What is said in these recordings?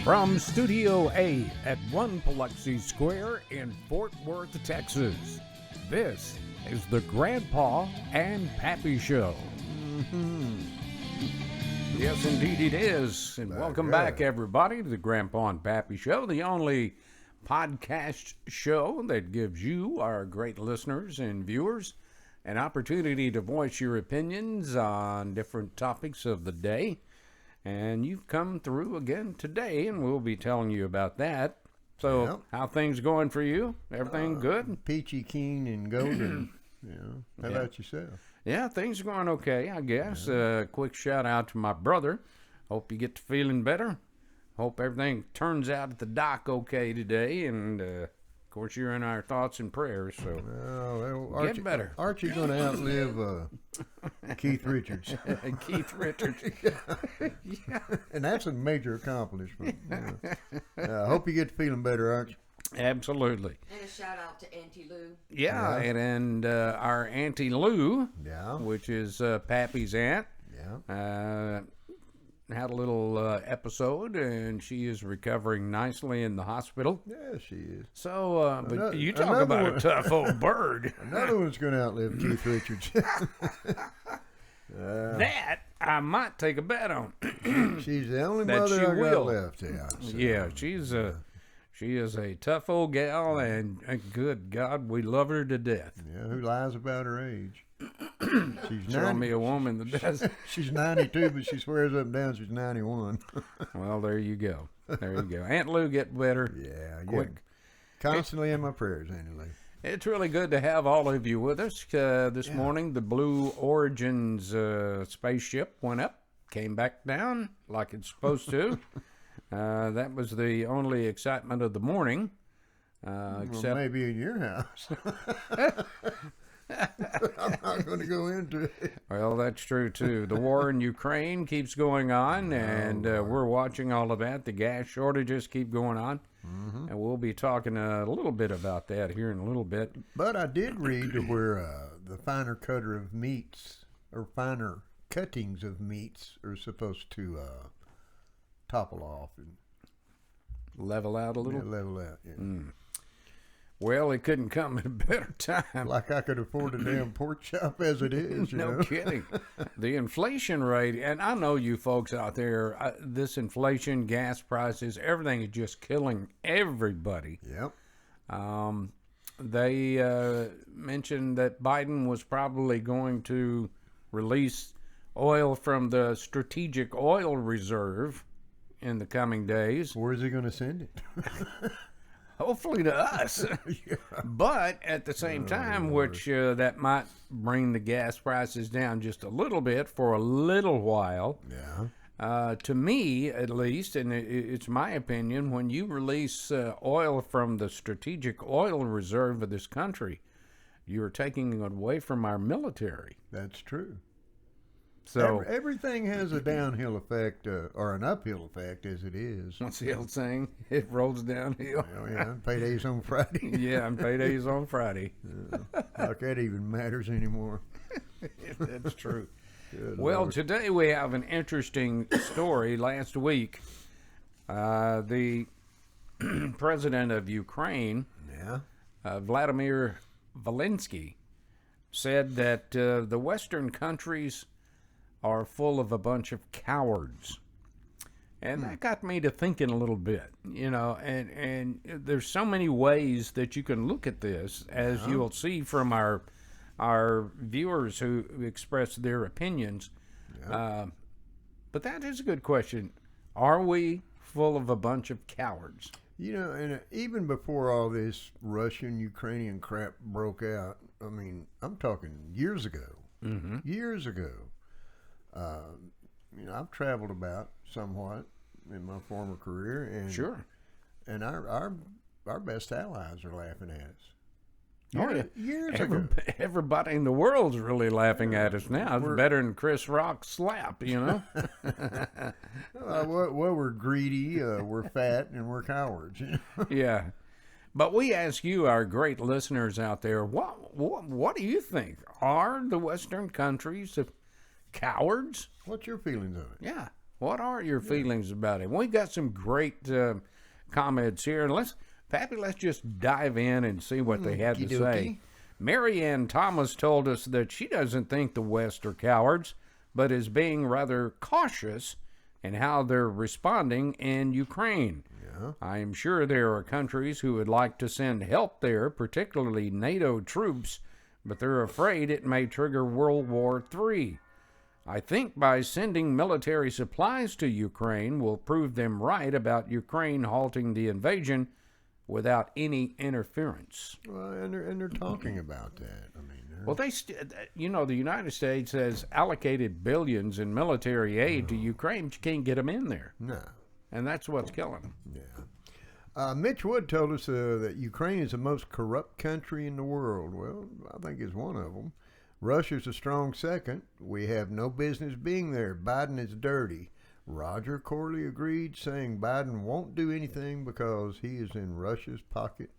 From Studio A at 1 Biloxi Square in Fort Worth, Texas, this is the Grandpa and Pappy Show. Yes, indeed it is. And welcome back, everybody, to the Grandpa and Pappy Show, the only podcast show that gives you, our great listeners and viewers, an opportunity to voice your opinions on different topics of the day. And you've come through again today, and we'll be telling you about that. So, how things going for you? Everything good? Peachy keen and golden. How about yourself? Yeah, things are going okay, I guess. Quick shout out to my brother. Hope you get to feeling better. Hope everything turns out at the dock okay today. And, of course, you're in our thoughts and prayers, so get better. Archie's going to outlive Keith Richards. Keith Richards. Yeah. And that's a major accomplishment. I hope you get to feeling better, Archie. Absolutely. And a shout out to Auntie Lou. Yeah, and our Auntie Lou, which is Pappy's aunt, had a little episode, and she is recovering nicely in the hospital. Yeah, she is. So, but you talk about a tough old bird. Another one's going to outlive Keith Richards. That I might take a bet on. She's the only mother I got left. Yeah, she is a tough old gal, and good God, we love her to death. Yeah, who lies about her age? She's Show me a woman that does. She's 92, but she swears up and down she's 91. Well, there you go. There you go. Aunt Lou, get better. Yeah, quick. Constantly in my prayers, Aunt Lou. It's really good to have all of you with us. This morning, the Blue Origins spaceship went up, came back down like it's supposed to. That was the only excitement of the morning. Except maybe in your house. I'm not going to go into it. Well, that's true, too. The war in Ukraine keeps going on, and we're watching all of that. The gas shortages keep going on, and we'll be talking a little bit about that here in a little bit. But I did read where the finer cutter of meats, or finer cuttings of meats, are supposed to topple off and level out a little? Yeah, level out, yeah. Well, it couldn't come at a better time. Like I could afford a damn pork chop as it is, No kidding. The inflation rate, and I know you folks out there, this inflation, gas prices, everything is just killing everybody. Yep. They mentioned that Biden was probably going to release oil from the strategic oil reserve in the coming days. Where is he going to send it? Hopefully to us. But at the same time, which that might bring the gas prices down just a little bit for a little while. Yeah. To me, at least, and it's my opinion, when you release oil from the strategic oil reserve of this country, you're taking it away from our military. That's true. So everything has a downhill effect, or an uphill effect, as it is. What's the old saying? It rolls downhill. Oh, yeah, paydays on Friday. Yeah, and paydays on Friday. Like that even matters anymore. That's true. Good well, Lord. Today we have an interesting story. Last week, the president of Ukraine, Vladimir Zelensky, said that the Western countries are full of a bunch of cowards. And that got me to thinking a little bit, and there's so many ways that you can look at this, as you'll see from our viewers who express their opinions. But that is a good question. Are we full of a bunch of cowards? And even before all this Russian-Ukrainian crap broke out, I mean, I'm talking years ago. Years ago. I've traveled about somewhat in my former career, and and our best allies are laughing at us. Years ago. Everybody in the world's really laughing at us now. It's better than Chris Rock's slap, Well, we're greedy, we're fat, and we're cowards. Yeah. But we ask you, our great listeners out there, what do you think? Are the Western countries cowards? What's your feelings of it? Yeah. What are your feelings about it? We've got some great comments here. And Pappy, let's just dive in and see what they had to say. Mary Ann Thomas told us that she doesn't think the West are cowards, but is being rather cautious in how they're responding in Ukraine. Yeah. I am sure there are countries who would like to send help there, particularly NATO troops, but they're afraid it may trigger World War III. I think by sending military supplies to Ukraine will prove them right about Ukraine halting the invasion without any interference. Well, and they're talking about that. I mean, well, the United States has allocated billions in military aid to Ukraine, but you can't get them in there. No. And that's what's killing them. Yeah. Mitch Wood told us that Ukraine is the most corrupt country in the world. Well, I think it's one of them. Russia's a strong second. We have no business being there. Biden is dirty. Roger Corley agreed, saying Biden won't do anything because he is in Russia's pocket,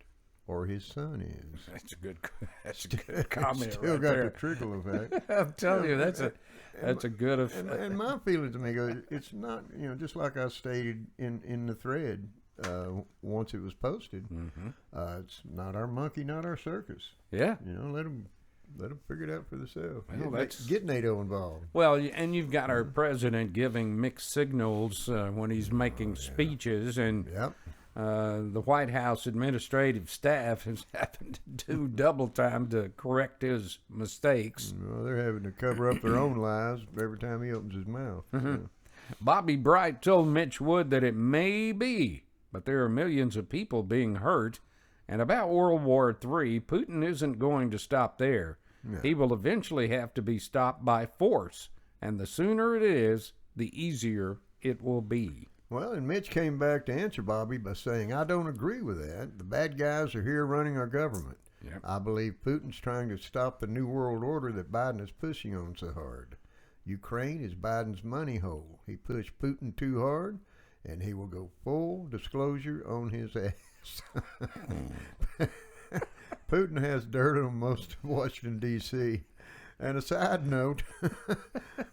or his son is. That's a good comment. Still right got there. the trickle effect. I'm telling you, that's a good effect. And my feelings, amigo, it's not, just like I stated in the thread once it was posted. Mm-hmm. It's not our monkey, not our circus. Yeah. Let them figure it out for themselves. Well, get NATO involved. Well, and you've got our president giving mixed signals when he's making speeches, and the White House administrative staff has happened to do double time to correct his mistakes. Well, they're having to cover up their own lies every time he opens his mouth. Mm-hmm. Bobby Bright told Mitch Wood that it may be, but there are millions of people being hurt. And about World War III, Putin isn't going to stop there. No. He will eventually have to be stopped by force. And the sooner it is, the easier it will be. Well, and Mitch came back to answer Bobby by saying, I don't agree with that. The bad guys are here running our government. Yep. I believe Putin's trying to stop the New World Order that Biden is pushing on so hard. Ukraine is Biden's money hole. He pushed Putin too hard, and he will go full disclosure on his ass. Putin has dirt on most of Washington, D.C. And a side note,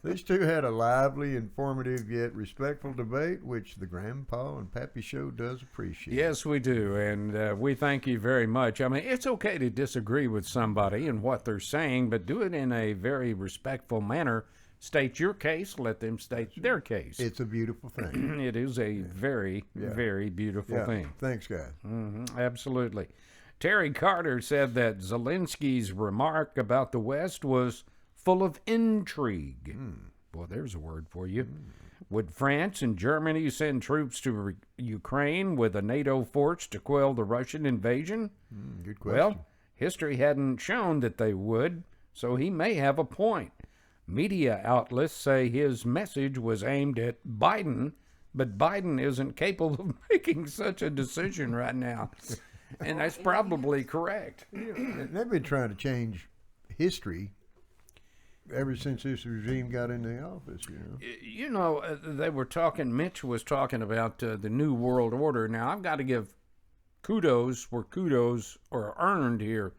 these two had a lively, informative, yet respectful debate, which the Grandpa and Pappy Show does appreciate. Yes, we do, and we thank you very much. I mean, it's okay to disagree with somebody and what they're saying, but do it in a very respectful manner. State your case, let them state their case. It's a beautiful thing. It is a very, very beautiful thing. Thanks, guys. Mm-hmm, absolutely. Terry Carter said that Zelensky's remark about the West was full of intrigue. Well, there's a word for you. Would France and Germany send troops to Ukraine with a NATO force to quell the Russian invasion? Good question. Well, history hadn't shown that they would, so he may have a point. Media outlets say his message was aimed at Biden, but Biden isn't capable of making such a decision right now. And that's probably correct. They've been trying to change history ever since this regime got into the office, they were talking, Mitch was talking about the New World Order. Now, I've got to give kudos where kudos are earned here.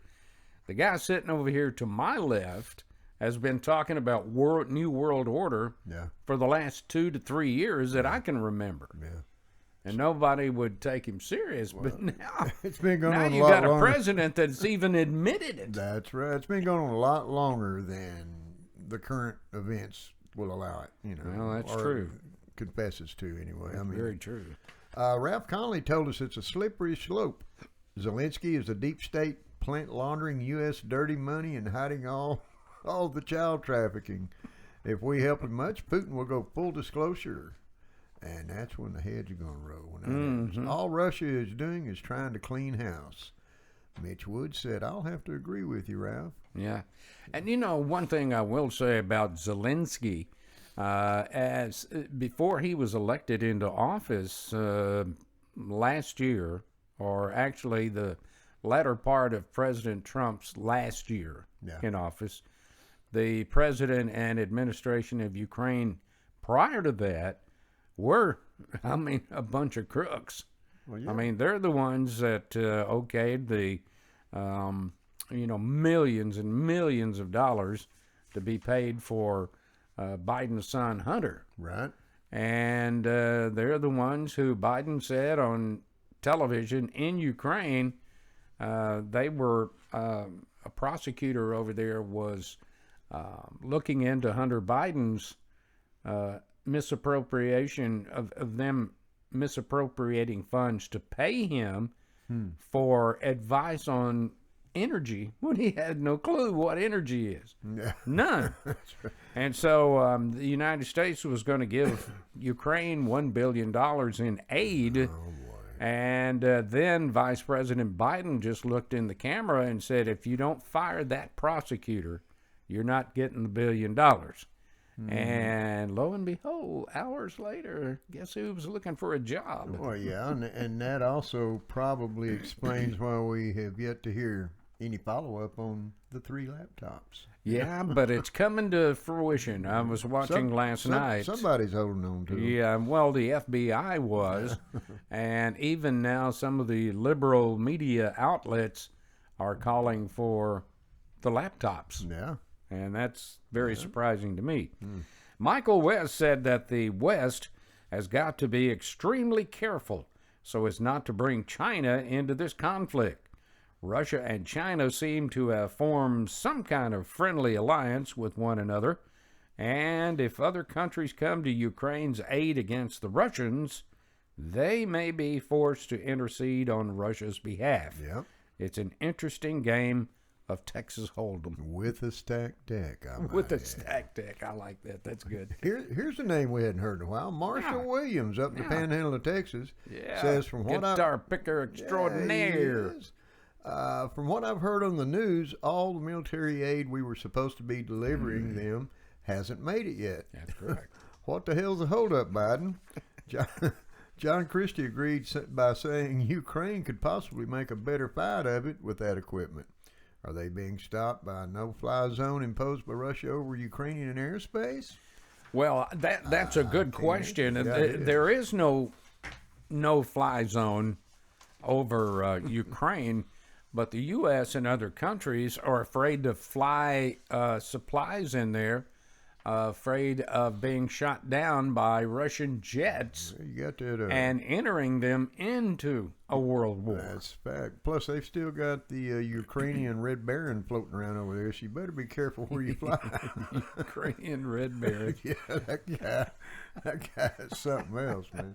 The guy sitting over here to my left has been talking about New World Order for the last 2 to 3 years that I can remember. Yeah. And nobody would take him serious. But now it's been going now on you got a president that's even admitted it. That's right. It's been going on a lot longer than the current events will allow it. Well, that's true. Confesses to, anyway. That's very true. Ralph Connolly told us it's a slippery slope. Zelensky is a deep state plant laundering U.S. dirty money and hiding all the child trafficking. If we help him much, Putin will go full disclosure, and that's when the heads are going to roll. Mm-hmm. All Russia is doing is trying to clean house. Mitch Wood said, I'll have to agree with you, Ralph. Yeah. And one thing I will say about Zelensky, as before he was elected into office last year, or actually the latter part of President Trump's last year in office, the president and administration of Ukraine prior to that were, a bunch of crooks. Well, yeah. They're the ones that okayed the, millions and millions of dollars to be paid for Biden's son, Hunter. Right. And they're the ones who Biden said on television in Ukraine, they were, a prosecutor over there was looking into Hunter Biden's misappropriation of them misappropriating funds to pay him for advice on energy when he had no clue what energy is. Yeah. None. And so the United States was going to give Ukraine $1 billion in aid. And then Vice President Biden just looked in the camera and said, if you don't fire that prosecutor, you're not getting the $1 billion. And lo and behold, hours later, guess who was looking for a job? Well, yeah, and that also probably explains why we have yet to hear any follow-up on the 3 laptops. Yeah, but it's coming to fruition. I was watching last night. Somebody's holding on to them. Yeah, well, the FBI was. And even now, some of the liberal media outlets are calling for the laptops. Yeah. And that's very surprising to me. Michael West said that the West has got to be extremely careful so as not to bring China into this conflict. Russia and China seem to have formed some kind of friendly alliance with one another, and if other countries come to Ukraine's aid against the Russians, they may be forced to intercede on Russia's behalf. Yep. It's an interesting game of Texas Hold'em. With a stacked deck. With a stacked deck. I like that. That's good. Here's a name we hadn't heard in a while. Marshall Williams up in the Panhandle of Texas says, from what Guitar picker extraordinaire. From what I've heard on the news, all the military aid we were supposed to be delivering them hasn't made it yet. That's correct. What the hell's the holdup, Biden? John Christie agreed by saying Ukraine could possibly make a better fight of it with that equipment. Are they being stopped by a no-fly zone imposed by Russia over Ukrainian airspace? Well, that's a good question. There is no fly zone over Ukraine, but the U.S. and other countries are afraid to fly supplies in there, afraid of being shot down by Russian jets You got that, and entering them into a world war. That's fact. Plus, they've still got the Ukrainian Red Baron floating around over there, so you better be careful where you fly. Ukrainian Red Baron. Yeah, that guy is something else, man.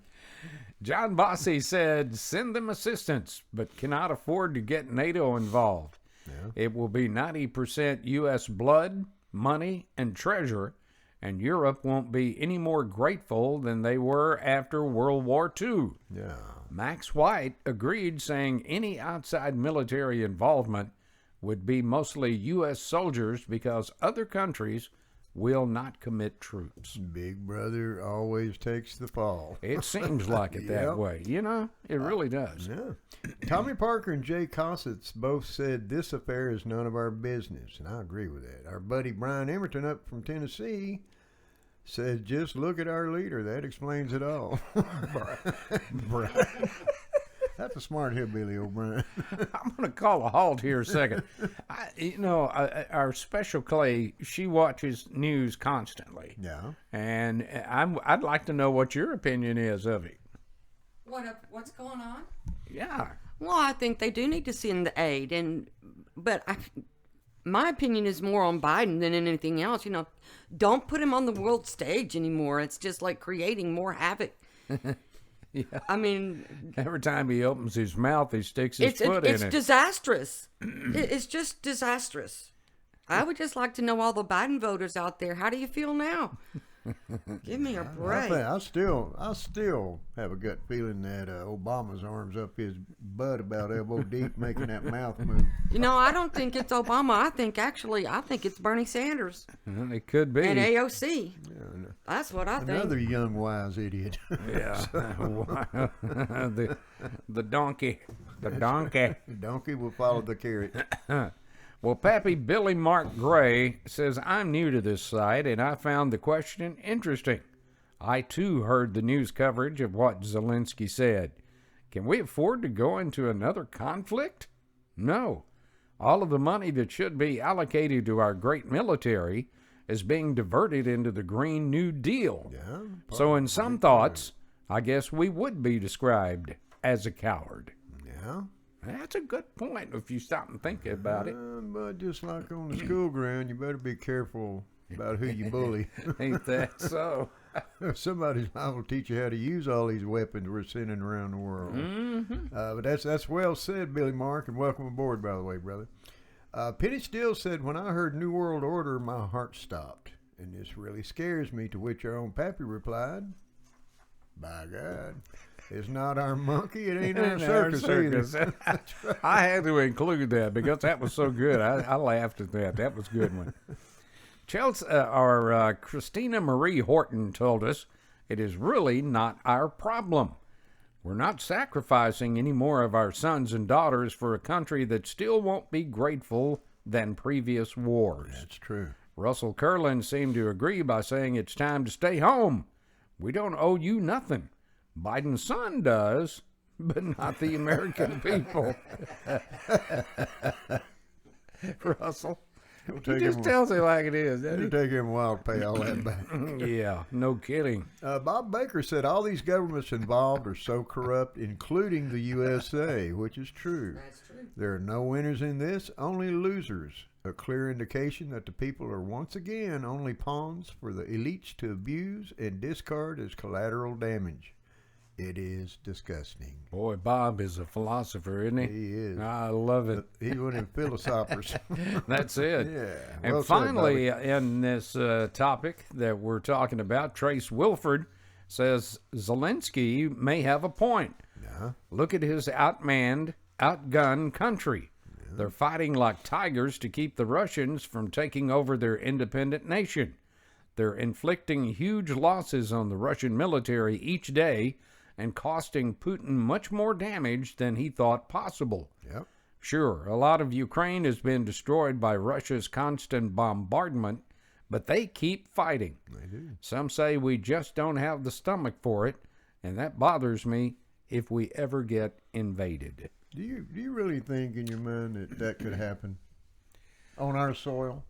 John Bossy said, send them assistance, but cannot afford to get NATO involved. Yeah. It will be 90% U.S. blood, money, and treasure, and Europe won't be any more grateful than they were after World War II. Yeah. Max White agreed, saying any outside military involvement would be mostly U.S. soldiers because other countries will not commit troops. Big brother always takes the fall. It seems like it that way. You know, it really does. Yeah. Tommy Parker and Jay Cossitz both said this affair is none of our business, and I agree with that. Our buddy Brian Emerton up from Tennessee said, just look at our leader. That explains it all. Brian. That's a smart hillbilly, old Brian. I'm going to call a halt here a second. Our special Clay, she watches news constantly. Yeah. And I'd like to know what your opinion is of it. What's going on? Yeah. Well, I think they do need to send the aid, but my opinion is more on Biden than anything else. You know, don't put him on the world stage anymore. It's just like creating more havoc. Yeah. I mean, every time he opens his mouth, he sticks his foot in it. It's disastrous. It's just disastrous. I would just like to know all the Biden voters out there. How do you feel now? Give me a break. I still have a gut feeling that Obama's arms up his butt about elbow deep, making that mouth move. You know, I don't think it's Obama. I think it's Bernie Sanders. It could be. And AOC. Yeah, That's what I think. another young wise idiot. Yeah. the donkey. The donkey. The donkey will follow the carrot. Well, Pappy Billy Mark Gray says, I'm new to this site, and I found the question interesting. I, too, heard the news coverage of what Zelensky said. Can we afford to go into another conflict? No. All of the money that should be allocated to our great military is being diverted into the Green New Deal. Yeah. So, in some thoughts, I guess we would be described as a coward. Yeah. That's a good point if you stop and think about it. But just like on the school ground, you better be careful about who you bully. Ain't that so? Somebody's liable to teach you how to use all these weapons we're sending around the world. Mm-hmm. But that's well said, Billy Mark, and welcome aboard, by the way, brother. Penny Steele said, when I heard New World Order, my heart stopped. And this really scares me, to which our own Pappy replied, by God, it's not our monkey, it ain't our circus either. I had to include that because that was so good. I laughed at that. That was a good one. Chelsea, Christina Marie Horton told us it is really not our problem. We're not sacrificing any more of our sons and daughters for a country that still won't be grateful than previous wars. That's true. Russell Curlin seemed to agree by saying it's time to stay home. We don't owe you nothing. Biden's son does, but not the American people. Russell. He just tells it like it is, doesn't he? It'll take him a while to pay all that back. Yeah, no kidding. Bob Baker said all these governments involved are so corrupt, including the USA, which is true. That's true. There are no winners in this, only losers. A clear indication that the people are once again only pawns for the elites to abuse and discard as collateral damage. It is disgusting. Boy, Bob is a philosopher, isn't he? He is. I love it. He's one of them philosophers. That's it. Yeah. And Well said, finally, Bobby. in this topic that we're talking about, Trace Wilford says Zelensky may have a point. Yeah. Look at his outmanned, outgunned country. They're fighting like tigers to keep the Russians from taking over their independent nation. They're inflicting huge losses on the Russian military each day and costing Putin much more damage than he thought possible. Yep. Sure, a lot of Ukraine has been destroyed by Russia's constant bombardment, but they keep fighting. They do. Some say we just don't have the stomach for it, and that bothers me if we ever get invaded. Do you really think in your mind that could happen on our soil?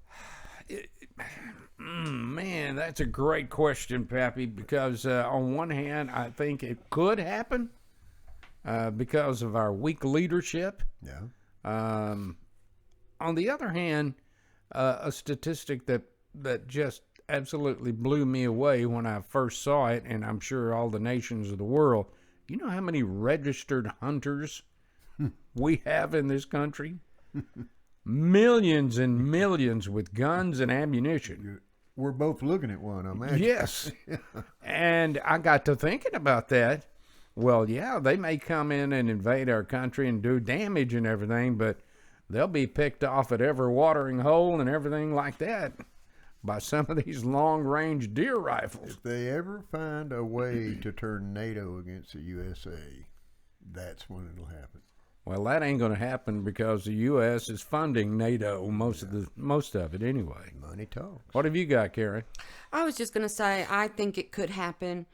Man, that's a great question, Pappy, because on one hand, I think it could happen because of our weak leadership. Yeah. On the other hand, a statistic that just absolutely blew me away when I first saw it, and I'm sure all the nations of the world, you know how many registered hunters we have in this country? Millions and millions with guns and ammunition. We're both looking at one, I imagine. Yes. And I got to thinking about that. Well, yeah, they may come in and invade our country and do damage and everything, but they'll be picked off at every watering hole and everything like that by some of these long-range deer rifles. If they ever find a way to turn NATO against the USA, that's when it'll happen. Well, that ain't going to happen because the U.S. is funding NATO most of it anyway. Money talks. What have you got, Karen? I was just going to say, I think it could happen.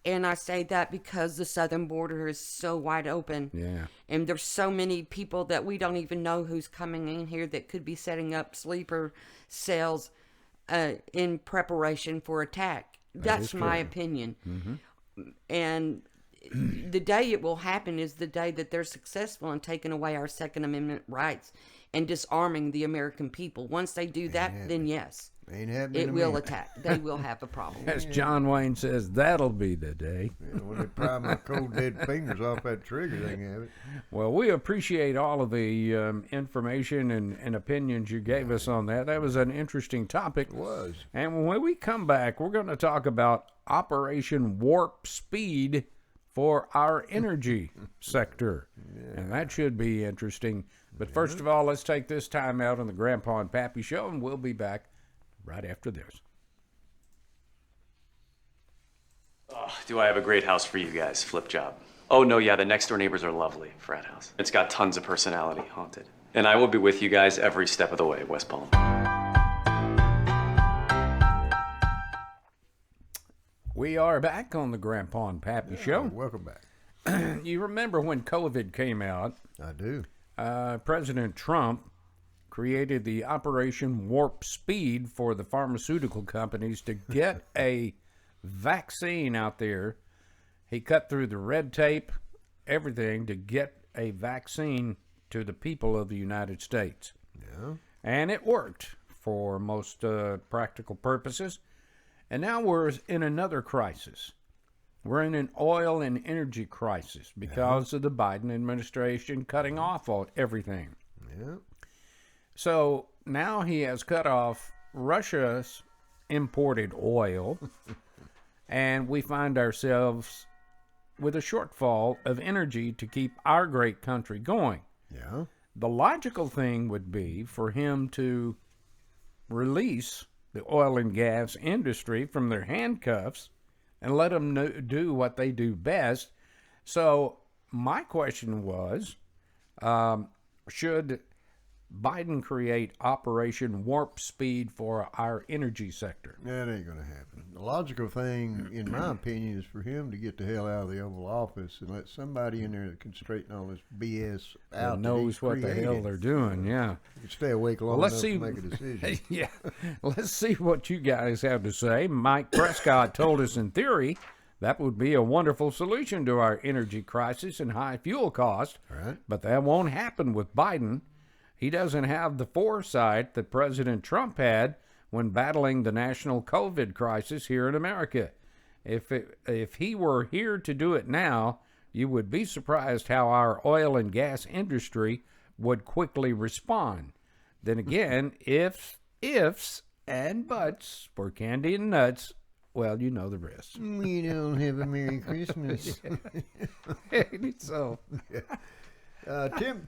And I say that because the southern border is so wide open. Yeah. And there's so many people that we don't even know who's coming in here that could be setting up sleeper cells in preparation for attack. That's my opinion. Mm-hmm. And the day it will happen is the day that they're successful in taking away our Second Amendment rights and disarming the American people. Once they do that, then yes, Ain't happening. it will attack. They will have a problem. As John Wayne says, that'll be the day. Yeah, when they pry my cold dead fingers off that trigger, they can have it. Well, we appreciate all of the information and opinions you gave us on that. That was an interesting topic. It was. And when we come back, we're going to talk about Operation Warp Speed for our energy sector. And that should be interesting. But first of all, let's take this time out on the Grandpa and Pappy Show, and we'll be back right after this. Oh, do I have a great house for you guys, flip job. Oh no, yeah, the next door neighbors are lovely, frat house. It's got tons of personality, haunted. And I will be with you guys every step of the way, West Palm. We are back on the Grandpa and Pappy Show. Welcome back. You remember when COVID came out, I do. President Trump created the Operation Warp Speed for the pharmaceutical companies to get a vaccine out there. He cut through the red tape, everything, to get a vaccine to the people of the United States. Yeah. And it worked for most practical purposes. And now we're in another crisis. We're in an oil and energy crisis because of the Biden administration cutting off everything. Yeah. So now he has cut off Russia's imported oil, and we find ourselves with a shortfall of energy to keep our great country going. Yeah. The logical thing would be for him to release the oil and gas industry from their handcuffs and let them do what they do best. So my question was, should Biden create Operation Warp Speed for our energy sector? That ain't going to happen. The logical thing, in my opinion, is for him to get the hell out of the Oval Office and let somebody in there that can straighten all this BS out. That knows what the hell they're doing, yeah. You can stay awake long enough to make a decision. Yeah, let's see what you guys have to say. Mike Prescott told us in theory that would be a wonderful solution to our energy crisis and high fuel cost, Right. but that won't happen with Biden. He doesn't have the foresight that President Trump had when battling the national COVID crisis here in America. If he were here to do it now, you would be surprised how our oil and gas industry would quickly respond. Then again, ifs and buts for candy and nuts, well, you know the rest. We don't have a Merry Christmas. So,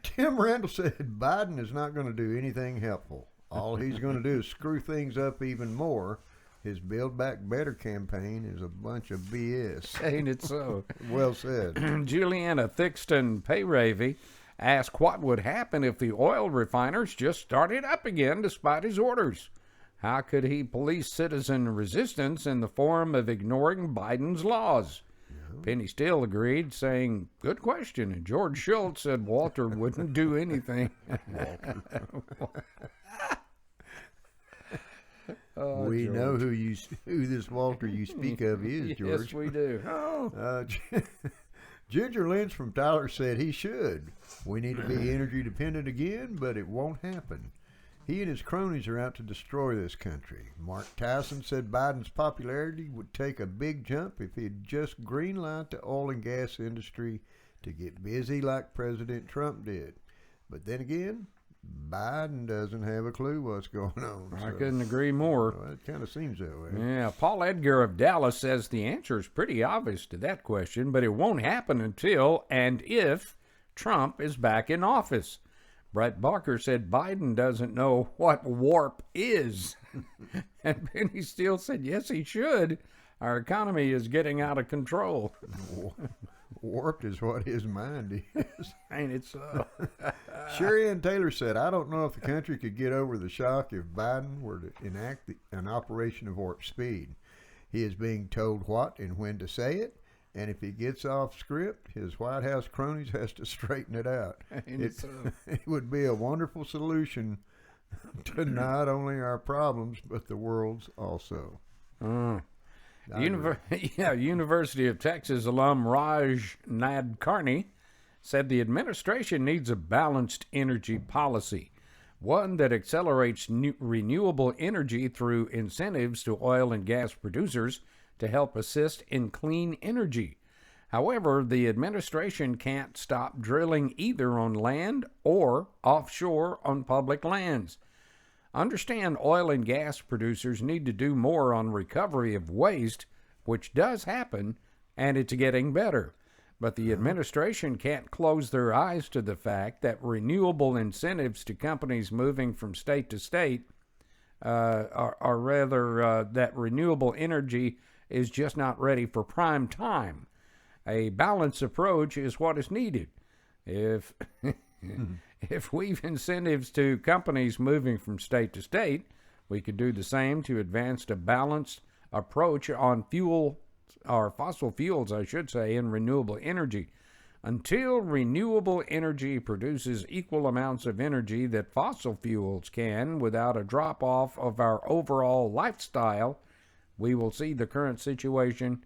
Tim Randall said Biden is not going to do anything helpful. All he's going to do is screw things up even more. His Build Back Better campaign is a bunch of BS. ain't it so? Well said. Juliana Thixton Payravy asked what would happen if the oil refiners just started up again despite his orders. How could he police citizen resistance in the form of ignoring Biden's laws? Penny Steele agreed, saying, good question. And George Schultz said Walter wouldn't do anything. We George. know who this Walter you speak of is, George. Yes, we do. Ginger Lynch from Tyler said he should. We need to be energy dependent again, but it won't happen. He and his cronies are out to destroy this country. Mark Tyson said Biden's popularity would take a big jump if he'd just greenlight the oil and gas industry to get busy like President Trump did. But then again, Biden doesn't have a clue what's going on. I couldn't agree more. Well, it kind of seems that way. Yeah, Paul Edgar of Dallas says the answer is pretty obvious to that question, but it won't happen until and if Trump is back in office. Brett Barker said Biden doesn't know what warp is. And Penny Steele said, yes, he should. Our economy is getting out of control. Warped is what his mind is. Ain't it so? Sherry Ann Taylor said, I don't know if the country could get over the shock if Biden were to enact an operation of warp speed. He is being told what and when to say it, and if he gets off script, his White House cronies has to straighten it out. It would be a wonderful solution to not only our problems, but the world's also. University of Texas alum Raj Nadkarni said the administration needs a balanced energy policy, one that accelerates renewable energy through incentives to oil and gas producers to help assist in clean energy. However, the administration can't stop drilling either on land or offshore on public lands. Understand oil and gas producers need to do more on recovery of waste, which does happen, and it's getting better. But the administration can't close their eyes to the fact that renewable incentives to companies moving from state to state, that renewable energy is just not ready for prime time. A balanced approach is what is needed. If we've incentives to companies moving from state to state, we could do the same to advance a balanced approach on fossil fuels, I should say, and renewable energy. Until renewable energy produces equal amounts of energy that fossil fuels can without a drop-off of our overall lifestyle, we will see the current situation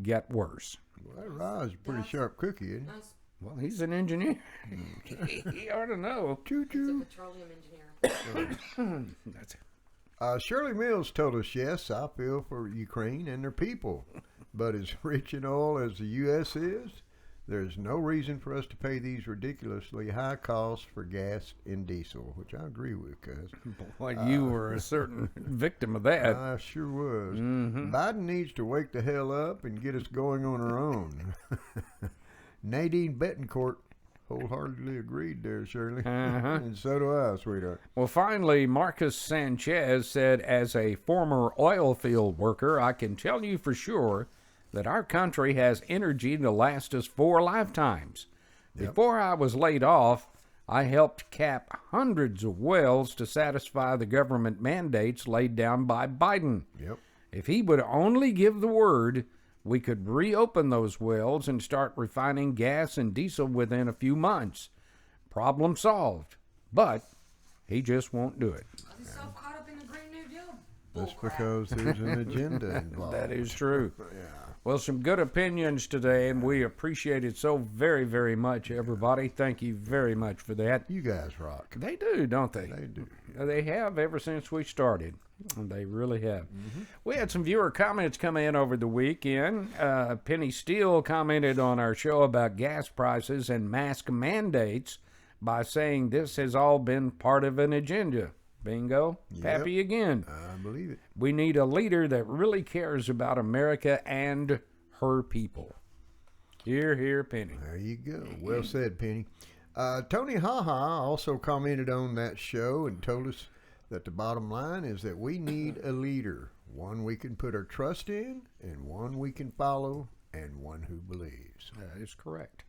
get worse. Well, that Rod's a pretty sharp cookie, isn't he? Well, he's an engineer. He ought to know. Choo-choo. Petroleum engineer. That's Shirley Mills told us, yes, I feel for Ukraine and their people. But as rich in oil as the U.S. is, there's no reason for us to pay these ridiculously high costs for gas and diesel, which I agree with, cuz. Boy, you were a certain victim of that. I sure was. Biden needs to wake the hell up and get us going on our own. Nadine Bettencourt wholeheartedly agreed there, Shirley. And so do I, sweetheart. Well, finally, Marcus Sanchez said, as a former oil field worker, I can tell you for sure that our country has energy to last us 4 lifetimes. Before I was laid off, I helped cap hundreds of wells to satisfy the government mandates laid down by Biden. Yep. If he would only give the word, we could reopen those wells and start refining gas and diesel within a few months. Problem solved. But he just won't do it. He's so caught up in the Green New Deal. That's bullcrap. because there's an agenda involved. That is true. Yeah. Well, some good opinions today, and we appreciate it so very, very much, everybody. Thank you very much for that. You guys rock. They do, don't they? They do. They have ever since we started. They really have. We had some viewer comments come in over the weekend. Penny Steele commented on our show about gas prices and mask mandates by saying this has all been part of an agenda. Bingo. Yep. Pappy again. I believe it. We need a leader that really cares about America and her people. Hear, hear, Penny. There you go. Well said, Penny. Tony Haha also commented on that show and told us that the bottom line is that we need a leader, one we can put our trust in, and one we can follow, and one who believes. That is correct.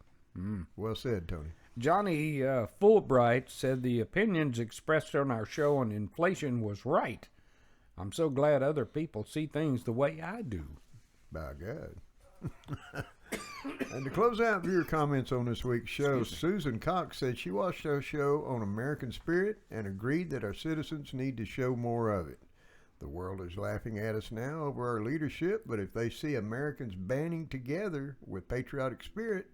Well said, Tony. Johnny Fulbright said the opinions expressed on our show on inflation was right. I'm so glad other people see things the way I do. By God. And to close out viewer comments on this week's show, Susan Cox said she watched our show on American Spirit and agreed that our citizens need to show more of it. The world is laughing at us now over our leadership, but if they see Americans banding together with patriotic spirit,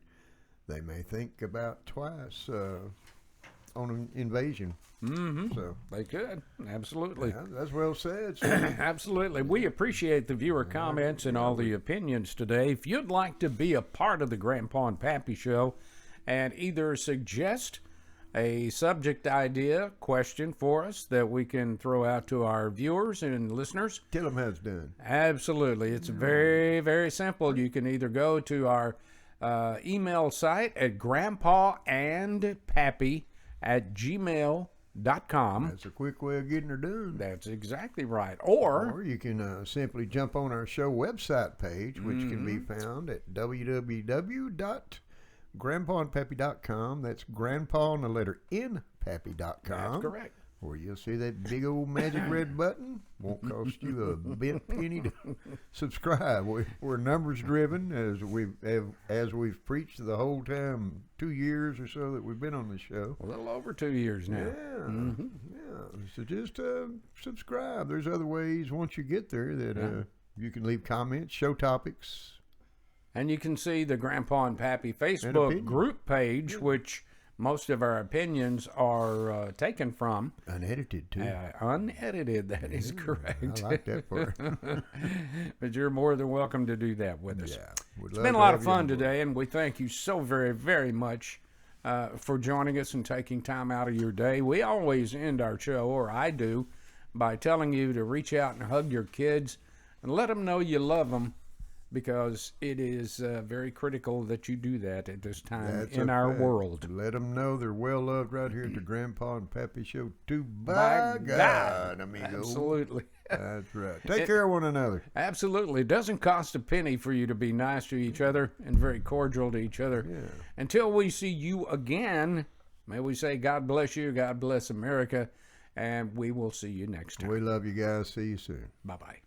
they may think about twice on an invasion. So They could. Absolutely. yeah, that's well said. Susan. Absolutely. We appreciate the viewer comments and all the opinions today. If you'd like to be a part of the Grandpa and Pappy Show and either suggest a subject idea, question for us that we can throw out to our viewers and listeners, Tell them how it's done. absolutely. It's very, very simple. You can either go to our email site at grandpaandpappy@gmail.com. That's a quick way of getting her done. That's exactly right. Or Or you can simply jump on our show website page, which can be found at www.grandpaandpappy.com. That's grandpa and the letter N, pappy.com. that's correct. Where you'll see that big old magic red button. Won't cost you a bent penny to subscribe. We're numbers driven, as we've preached the whole time, 2 years or so that we've been on the show. A little over 2 years now. Yeah, yeah. So just subscribe. There's other ways once you get there that you can leave comments, show topics. And you can see the Grandpa and Pappy Facebook opinion. group page, which most of our opinions are taken from. Unedited, too. Unedited, that is correct. I like that part. But you're more than welcome to do that with us. Yeah. It's been a lot of fun today, and we thank you so very, very much for joining us and taking time out of your day. We always end our show, or I do, by telling you to reach out and hug your kids and let them know you love them, because it is very critical that you do that at this time That's in a our fact. world. Let them know they're well loved right here at the Grandpa and Pappy Show, too. By By God, amigo. Absolutely. That's right. Take care of one another. Absolutely. It doesn't cost a penny for you to be nice to each other and very cordial to each other. Yeah. Until we see you again, may we say God bless you, God bless America, and we will see you next time. We love you guys. See you soon. Bye-bye.